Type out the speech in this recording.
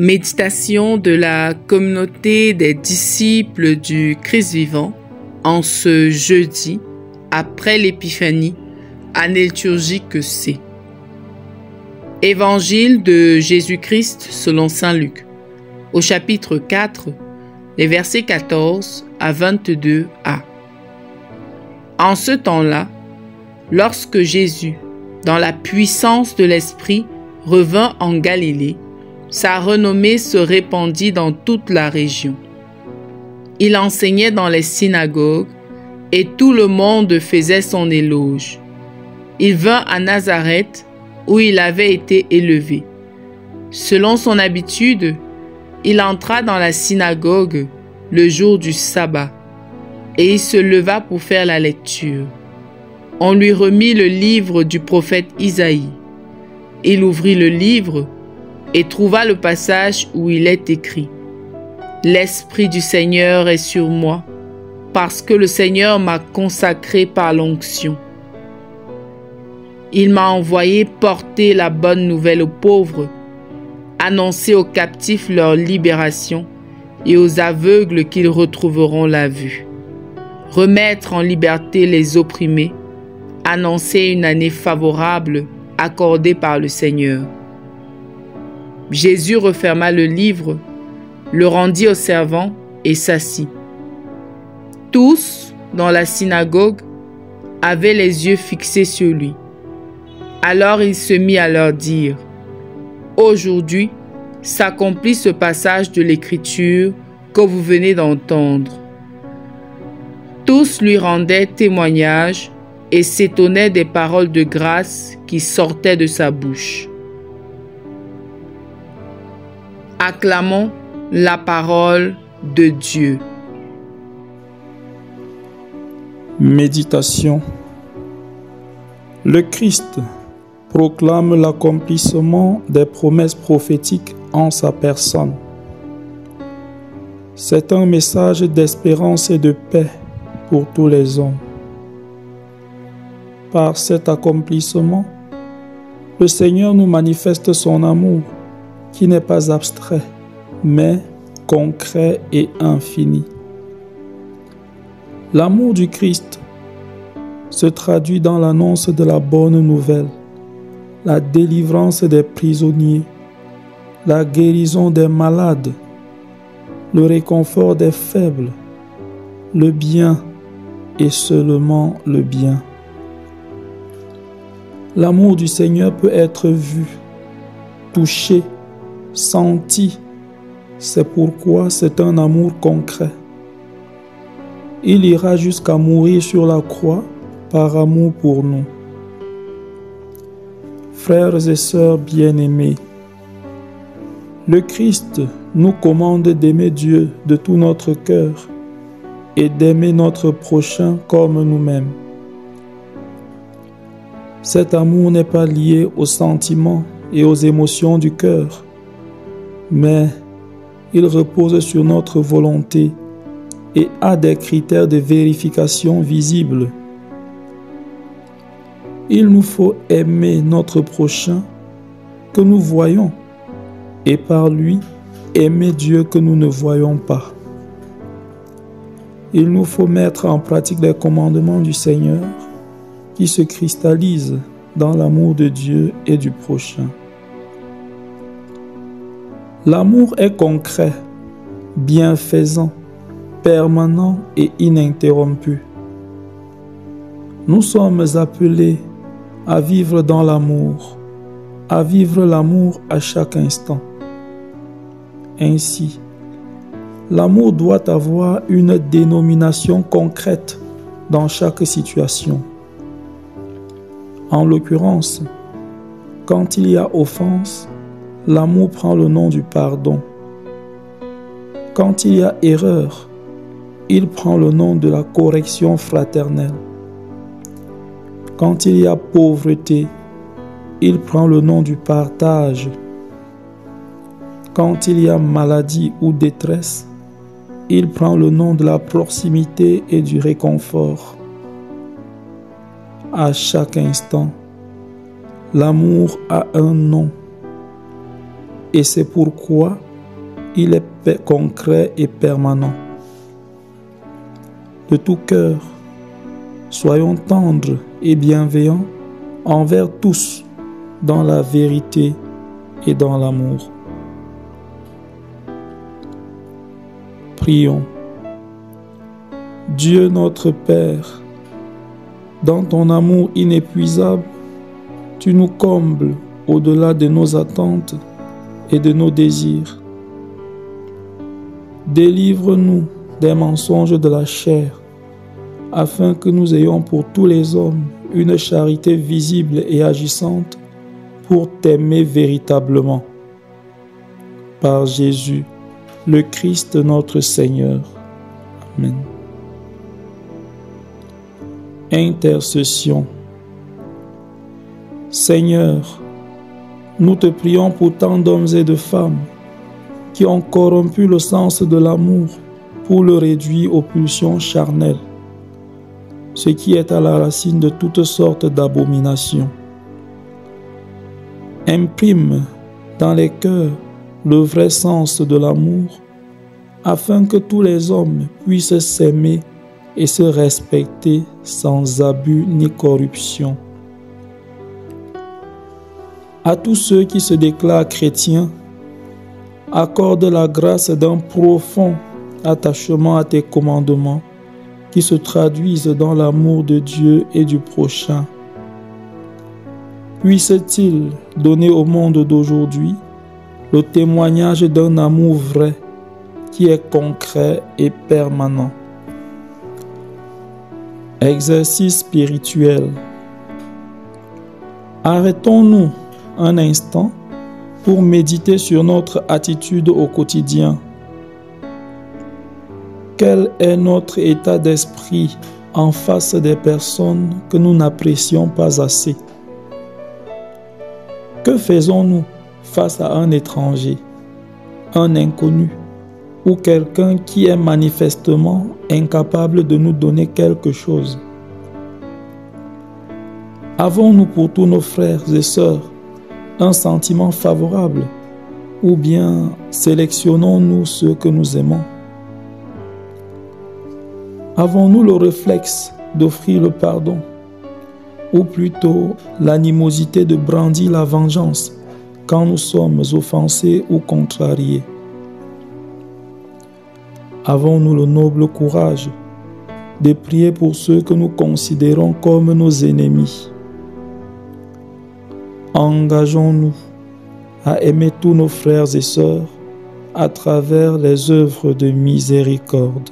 Méditation de la communauté des disciples du Christ vivant en ce jeudi après l'Épiphanie, année liturgique C. Évangile de Jésus-Christ selon saint Luc, au chapitre 4, les versets 14 à 22a. En ce temps-là, lorsque Jésus, dans la puissance de l'Esprit, revint en Galilée, sa renommée se répandit dans toute la région. Il enseignait dans les synagogues et tout le monde faisait son éloge. Il vint à Nazareth où il avait été élevé. Selon son habitude, il entra dans la synagogue le jour du sabbat et il se leva pour faire la lecture. On lui remit le livre du prophète Isaïe. Il ouvrit le livre et trouva le passage où il est écrit « L'Esprit du Seigneur est sur moi, parce que le Seigneur m'a consacré par l'onction. Il m'a envoyé porter la bonne nouvelle aux pauvres, annoncer aux captifs leur libération et aux aveugles qu'ils retrouveront la vue, remettre en liberté les opprimés, annoncer une année favorable accordée par le Seigneur. » Jésus referma le livre, le rendit au servant et s'assit. Tous, dans la synagogue, avaient les yeux fixés sur lui. Alors il se mit à leur dire « Aujourd'hui s'accomplit ce passage de l'Écriture que vous venez d'entendre. » Tous lui rendaient témoignage et s'étonnaient des paroles de grâce qui sortaient de sa bouche. Acclamons la parole de Dieu. Méditation. Le Christ proclame l'accomplissement des promesses prophétiques en sa personne. C'est un message d'espérance et de paix pour tous les hommes. Par cet accomplissement, le Seigneur nous manifeste son amour qui n'est pas abstrait, mais concret et infini. L'amour du Christ se traduit dans l'annonce de la bonne nouvelle, la délivrance des prisonniers, la guérison des malades, le réconfort des faibles, le bien et seulement le bien. L'amour du Seigneur peut être vu, touché, senti. C'est pourquoi c'est un amour concret. Il ira jusqu'à mourir sur la croix par amour pour nous. Frères et sœurs bien-aimés, le Christ nous commande d'aimer Dieu de tout notre cœur et d'aimer notre prochain comme nous-mêmes. Cet amour n'est pas lié aux sentiments et aux émotions du cœur, mais il repose sur notre volonté et a des critères de vérification visibles. Il nous faut aimer notre prochain que nous voyons et par lui aimer Dieu que nous ne voyons pas. Il nous faut mettre en pratique les commandements du Seigneur qui se cristallisent dans l'amour de Dieu et du prochain. L'amour est concret, bienfaisant, permanent et ininterrompu. Nous sommes appelés à vivre dans l'amour, à vivre l'amour à chaque instant. Ainsi, l'amour doit avoir une dénomination concrète dans chaque situation. En l'occurrence, quand il y a offense, l'amour prend le nom du pardon. Quand il y a erreur, il prend le nom de la correction fraternelle. Quand il y a pauvreté, il prend le nom du partage. Quand il y a maladie ou détresse, il prend le nom de la proximité et du réconfort. À chaque instant, l'amour a un nom. Et c'est pourquoi il est concret et permanent. De tout cœur, soyons tendres et bienveillants envers tous dans la vérité et dans l'amour. Prions. Dieu notre Père, dans ton amour inépuisable, tu nous combles au-delà de nos attentes et de nos désirs. Délivre-nous des mensonges de la chair, afin que nous ayons pour tous les hommes une charité visible et agissante pour t'aimer véritablement. Par Jésus, le Christ notre Seigneur. Amen. Intercession. Seigneur, nous te prions pour tant d'hommes et de femmes qui ont corrompu le sens de l'amour pour le réduire aux pulsions charnelles, ce qui est à la racine de toutes sortes d'abominations. Imprime dans les cœurs le vrai sens de l'amour, afin que tous les hommes puissent s'aimer et se respecter sans abus ni corruption. À tous ceux qui se déclarent chrétiens, accorde la grâce d'un profond attachement à tes commandements qui se traduisent dans l'amour de Dieu et du prochain. Puisse-t-il donner au monde d'aujourd'hui le témoignage d'un amour vrai qui est concret et permanent. Exercice spirituel. Arrêtons-nous un instant pour méditer sur notre attitude au quotidien. Quel est notre état d'esprit en face des personnes que nous n'apprécions pas assez? Que faisons-nous face à un étranger, un inconnu ou quelqu'un qui est manifestement incapable de nous donner quelque chose? Avons-nous pour tous nos frères et sœurs un sentiment favorable ou bien sélectionnons-nous ceux que nous aimons? Avons-nous le réflexe d'offrir le pardon ou plutôt l'animosité de brandir la vengeance quand nous sommes offensés ou contrariés? Avons-nous le noble courage de prier pour ceux que nous considérons comme nos ennemis? Engageons-nous à aimer tous nos frères et sœurs à travers les œuvres de miséricorde.